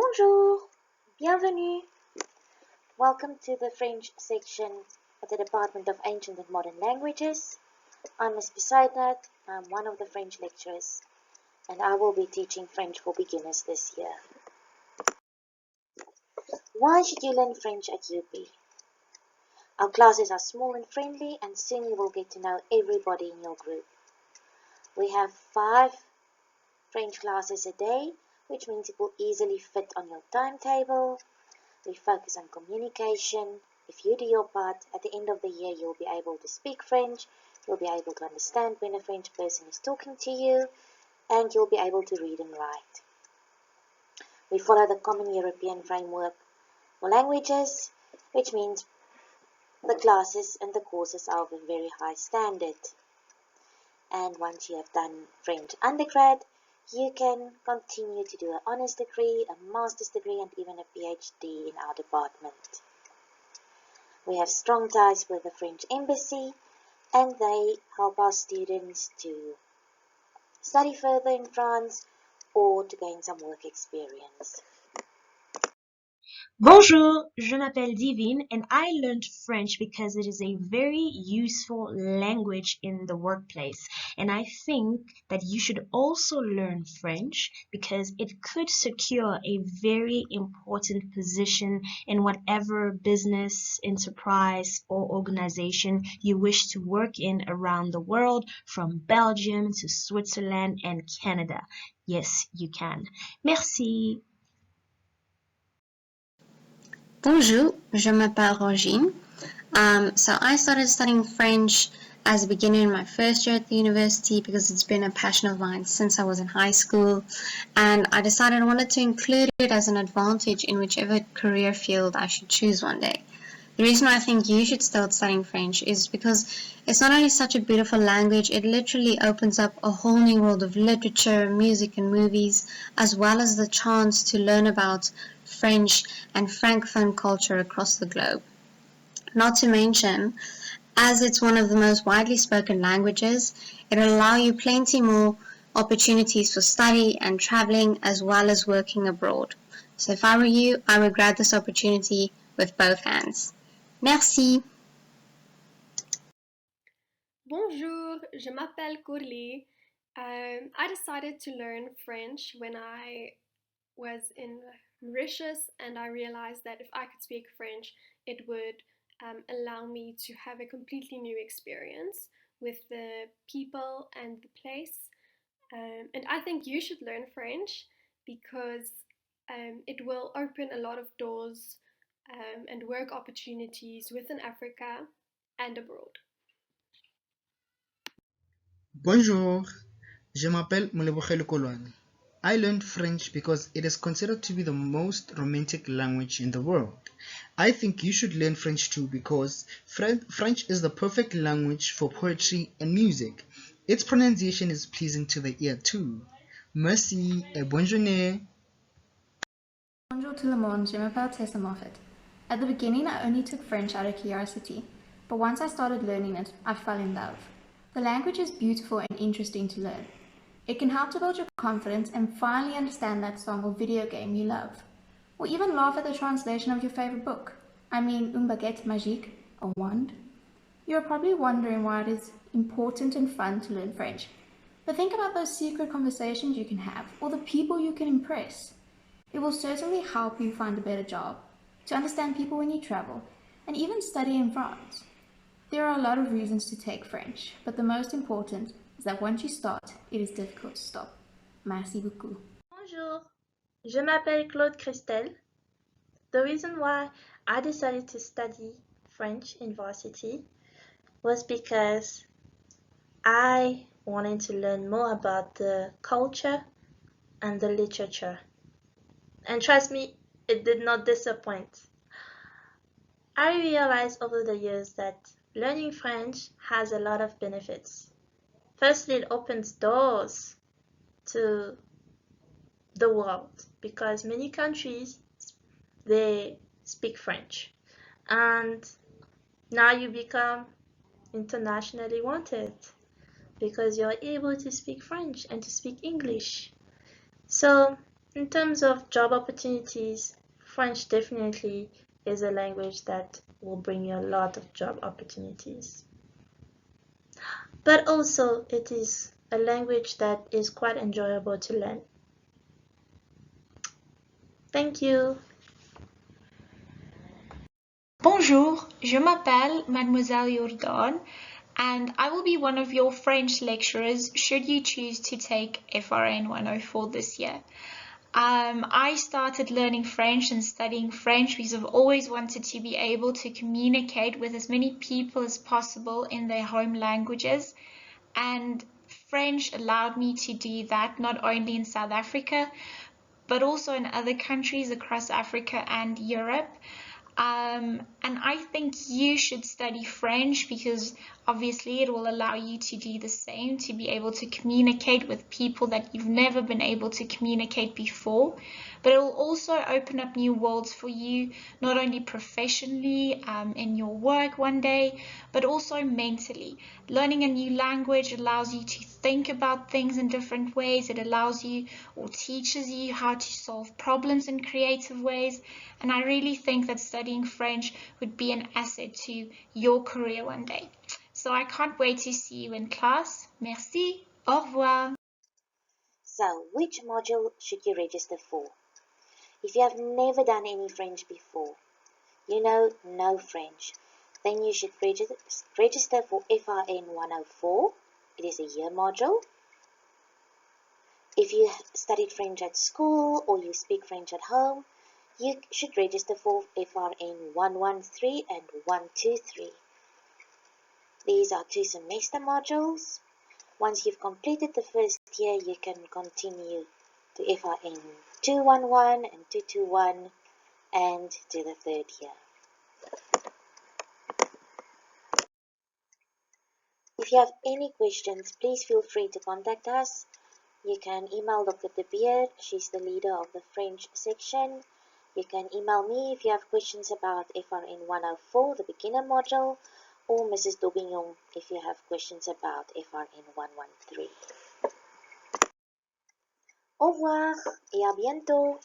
Bonjour, bienvenue. Welcome to the French section of the Department of Ancient and Modern Languages. I'm Ms. Bezuidenhout. I'm one of the French lecturers, and I will be teaching French for beginners this year. Why should you learn French at UP? Our classes are small and friendly, and soon you will get to know everybody in your group. We have 5 French classes a day, which means it will easily fit on your timetable. We focus on communication. If you do your part, at the end of the year you'll be able to speak French, you'll be able to understand when a French person is talking to you, and you'll be able to read and write. We follow the Common European Framework for Languages, which means the classes and the courses are of a very high standard. And once you have done French undergrad, you can continue to do an honors degree, a master's degree, and even a PhD in our department. We have strong ties with the French Embassy, and they help our students to study further in France or to gain some work experience. Bonjour, je m'appelle Divine and I learned French because it is a very useful language in the workplace. And I think that you should also learn French because it could secure a very important position in whatever business, enterprise, or organization you wish to work in around the world, from Belgium to Switzerland and Canada. Yes, you can. Merci. Bonjour, je m'appelle Rogine. So I started studying French as a beginner in my first year at the university because it's been a passion of mine since I was in high school, and I decided I wanted to include it as an advantage in whichever career field I should choose one day. The reason why I think you should start studying French is because it's not only such a beautiful language, it literally opens up a whole new world of literature, music, and movies, as well as the chance to learn about French and Francophone culture across the globe. Not to mention, as it's one of the most widely spoken languages, it'll allow you plenty more opportunities for study and traveling as well as working abroad. So if I were you, I would grab this opportunity with both hands. Merci. Bonjour, je m'appelle Courlie. I decided to learn French when I was in Mauritius, and I realized that if I could speak French, it would allow me to have a completely new experience with the people and the place. And I think you should learn French because it will open a lot of doors and work opportunities within Africa and abroad. Bonjour, je m'appelle Molebogelo Kolwane. I learned French because it is considered to be the most romantic language in the world. I think you should learn French too because French is the perfect language for poetry and music. Its pronunciation is pleasing to the ear too. Merci et bonne journée. Bonjour tout le monde, je m'appelle Tessa Moffat. At the beginning, I only took French out of curiosity, but once I started learning it, I fell in love. The language is beautiful and interesting to learn. It can help to build your confidence and finally understand that song or video game you love. Or even laugh at the translation of your favorite book. I mean, une baguette magique, a wand. You're probably wondering why it is important and fun to learn French. But think about those secret conversations you can have, or the people you can impress. It will certainly help you find a better job, to understand people when you travel, and even study in France. There are a lot of reasons to take French, but the most important is that once you start, it is difficult to stop. Merci beaucoup. Bonjour, je m'appelle Claude Christel. The reason why I decided to study French in varsity was because I wanted to learn more about the culture and the literature. And trust me, it did not disappoint. I realized over the years that learning French has a lot of benefits. Firstly, it opens doors to the world because many countries, they speak French. And now you become internationally wanted because you're able to speak French and to speak English. So In terms of job opportunities, French definitely is a language that will bring you a lot of job opportunities. But also, it is a language that is quite enjoyable to learn. Thank you. Bonjour, je m'appelle Mademoiselle Jordan, and I will be one of your French lecturers should you choose to take FRN 104 this year. I started learning French and studying French because I've always wanted to be able to communicate with as many people as possible in their home languages, and French allowed me to do that not only in South Africa but also in other countries across Africa and Europe. And I think you should study French because obviously it will allow you to do the same, to be able to communicate with people that you've never been able to communicate before. But it will also open up new worlds for you, not only professionally in your work one day, but also mentally. Learning a new language allows you to think about things in different ways. It allows you or teaches you how to solve problems in creative ways. And I really think that studying French would be an asset to your career one day. So I can't wait to see you in class. Merci. Au revoir. So, which module should you register for? If you have never done any French before, you know no French, then you should register for FRN 104. It is a year module. If you studied French at school or you speak French at home, you should register for FRN 113 and 123. These are 2 semester modules. Once you've completed the first year, you can continue to FRN 211 and 221 and to the 3rd year. If you have any questions, please feel free to contact us. You can email Dr. De Beer, she's the leader of the French section. You can email me if you have questions about FRN 104, the beginner module, or Mrs. Daubignon if you have questions about FRN 113. Au revoir et à bientôt!